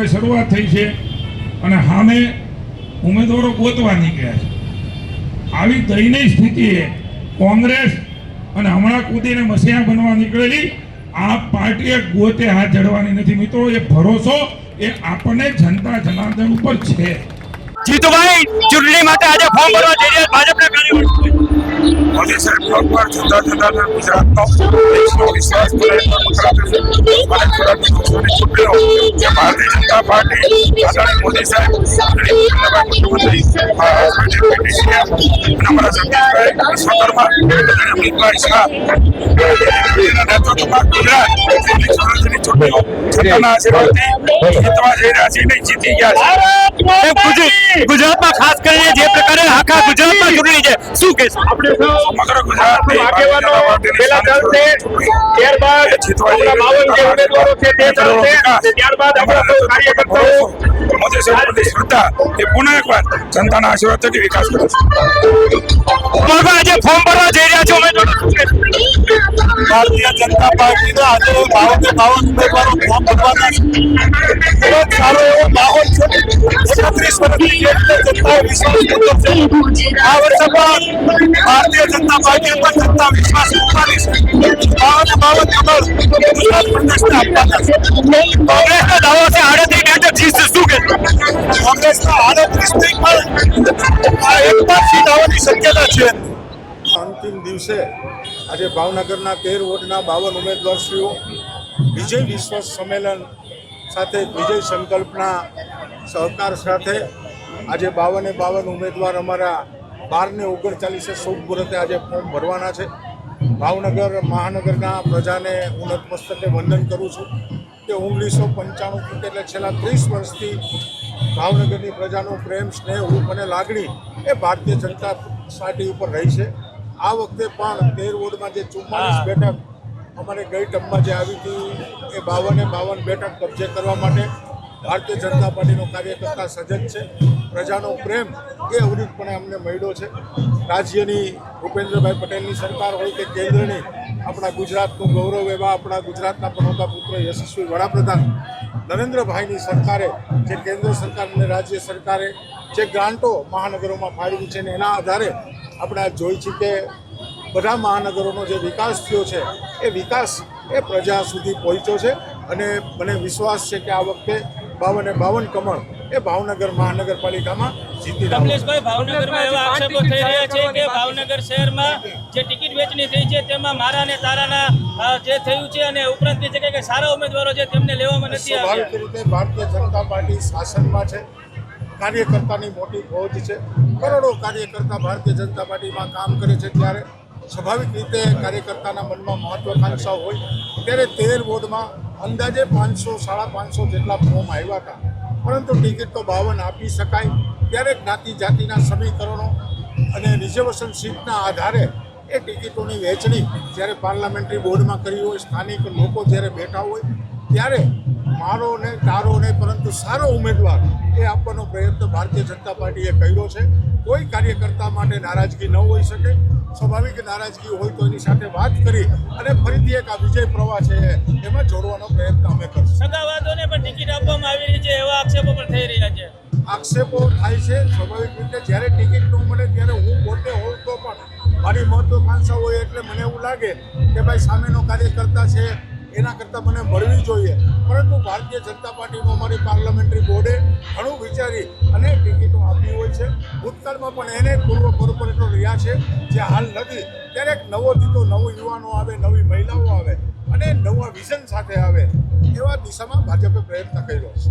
હવે શરૂઆત થઈ છે અને સામે ઉમેદવારો ગોતવા નીકળ્યા છે. આવી દયનીય સ્થિતિએ કોંગ્રેસ અને હમણાં કૂદીને મસીહા બનવા નીકળેલી આ પાર્ટીએ ગોતે હાથ જડવાની નથી મિત્રો. એ ભરોસો એ આપણને જનતા જનાર્દન ઉપર છે. જીતુભાઈ ચૂંટણી માટે આજે ફોર્મ ભરવા જઈ રહ્યા ભાજપના કાર્યકરો મોદી સાહેબ પર જનતા જનાર્દન ગુજરાતનો દેશનો વિશ્વાસ ભારતીય જનતા પાર્ટી આદરણીય મોદી સાહેબ મુખ્યમંત્રી અમારા જગદીશભાઈ વિશ્વકર્મા અમિતભાઈ શાહ નેતૃત્વમાં ગુજરાત ચૂંટણીઓ જનતાના આશીર્વાદથી જીતવા જઈ રહ્યા છે. જીતી ગયા છે. ગુજરાતમાં ખાસ કરીને જે પ્રકારે આખા ગુજરાતમાં ચૂંટણી છે, શું કહેશો? સમગ્ર ગુજરાતની આગેવાનો પહેલા ચાલશે, ત્યારબાદ આપણા 52 જે ઉમેદવારો છે તે ચાલશે, ત્યારબાદ આપણા સૌ કાર્યકર્તાઓ મોદી સાહેબની શ્રદ્ધા એ પુનઃ એકવાર જનતાના આશીર્વાદ થકી વિકાસ કરે છે. આજે ફોર્મ ભરવા જઈ રહ્યા છો ઉમેદવારો, ભારતીય જનતા પાર્ટીના આજે 52 ઉમેદવારો ફોર્મ ભરવાના છે. ખૂબ સારો એવો માહોલ છે. 31 વર્ષથી જનતાએ વિશ્વાસ મૂક્યો છે. આ વર્ષે પણ ભારતીય જનતા પાર્ટી પર જનતા વિશ્વાસ મૂકવાની છે. 52 કરોડ ગુજરાત પ્રદેશને આપવાના છે. કોંગ્રેસનો દાવો છે 38 બેઠક જીતશે, શું કહેશો? કોંગ્રેસના 38 થી પણ આ એક પણ સીટ આવવાની શક્યતા છે. અંતિમ દિવસે આજે ભાવનગરના 13 વોર્ડના 52 ઉમેદવારશ્રીઓ વિજય વિશ્વાસ સંમેલન સાથે વિજય સંકલ્પના સહકાર સાથે આજે 52 ઉમેદવાર અમારા 12 ને 39 શુભ મુહૂર્તે આજે ફોર્મ ભરવાના છે. ભાવનગર મહાનગરના પ્રજાને હું નતમસ્તકે વંદન કરું છું કે 1995 એટલે છેલ્લા 30 વર્ષથી ભાવનગરની પ્રજાનો પ્રેમ, સ્નેહ, હૂંફ અને લાગણી એ ભારતીય જનતા પાર્ટી ઉપર રહી છે. આ વખતે પણ 13 વોર્ડમાં જે 44 બેઠક અમારે ગઈ ટર્મમાં જે આવી હતી એ 52 બેઠક કબજે કરવા માટે ભારતીય જનતા પાર્ટીનો કાર્યકર્તા સજ્જ છે. પ્રજાનો પ્રેમ એ અવિરતપણે અમને મળ્યો છે. રાજ્યની ભૂપેન્દ્રભાઈ પટેલની સરકાર હોય કે કેન્દ્રની આપણા ગુજરાતનું ગૌરવ એવા આપણા ગુજરાતના પનોતા પુત્ર યશસ્વી વડાપ્રધાન નરેન્દ્રભાઈની સરકારે જે કેન્દ્ર સરકાર અને રાજ્ય સરકારે જે ગ્રાન્ટો મહાનગરોમાં ફાળવી છે ને એના આધારે આપણે આ જોઈ છીએ કે બધા મહાનગરોનો જે વિકાસ થયો છે એ વિકાસ એ પ્રજા સુધી પહોંચ્યો છે. અને મને વિશ્વાસ છે કે આ વખતે 52 કમળ એ ભાવનગર મહાનગરપાલિકામાં જીતી કમલેશભાઈ, ભાવનગરમાં એવા આક્ષેપો થઈ રહ્યા છે કે ભાવનગર શહેરમાં જે ટિકિટ વેચણી થઈ છે તેમાં મારા અને તારાના જે થયું છે અને ઉપરાંતની જગ્યાએ કે સારા ઉમેદવારો છે તેમને લેવામાં નથી આવ્યા. સ્વાભાવિક રીતે ભારતીય જનતા પાર્ટી શાસનમાં છે. કાર્યકર્તાની મોટી ફોજ છે. કરોડો કાર્યકર્તા ભારતીય જનતા પાર્ટીમાં કામ કરે છે. ત્યારે સ્વાભાવિક રીતે કાર્યકર્તાના મનમાં મહત્વાકાંક્ષાઓ હોય. ત્યારે 13 વોર્ડમાં અંદાજે 500-550 જેટલા ફોર્મ આવ્યા હતા, પરંતુ ટિકિટ તો 52 આપી શકાય. ત્યારે જ્ઞાતિ જાતિના સમીકરણો અને રિઝર્વેશન સીટના આધારે એ ટિકિટોની વહેંચણી જ્યારે પાર્લામેન્ટરી બોર્ડમાં કરી હોય, સ્થાનિક લોકો જ્યારે બેઠા હોય, ત્યારે મારો ને તારો નહીં પરંતુ સારો ઉમેદવાર એ આપવાનો પ્રયત્ન ભારતીય જનતા પાર્ટીએ કર્યો છે. કોઈ કાર્યકર્તા માટે નારાજગી ન હોઈ શકે. સ્વાભાવિક નારાજગી હોય તો એની સાથે વાત કરી અને ફરીથી એક આ વિજય પ્રવાહ છે એમાં જોડવાનો પ્રયત્ન અમે કરશું. સગાવાદોને પણ ટિકિટ આપવામાં આવી રહી છે એવા આક્ષેપો પણ થઈ રહ્યા છે. આક્ષેપો થાય છે સ્વાભાવિક રીતે. જ્યારે ટિકિટ ન મળે ત્યારે હું પોતે હોઉં તો પણ મારી મહત્વાકાંક્ષા હોય એટલે મને એવું લાગે કે ભાઈ સામેનો કાર્યકર્તા છે એના કરતાં મને મળવી જોઈએ. પરંતુ ભારતીય જનતા પાર્ટીનો અમારી પાર્લામેન્ટરી બોર્ડે ઘણું વિચારી અને ટિકિટો આપી હોય છે. ભૂતકાળમાં પણ એને પૂર્વ કોર્પોરેટરો રહ્યા છે જે હાલ નથી. ત્યારે એક નવો દીતો, નવો યુવાનો આવે, નવી મહિલાઓ આવે અને નવા વિઝન સાથે આવે એવા દિશામાં ભાજપે પ્રયત્ન કર્યો છે.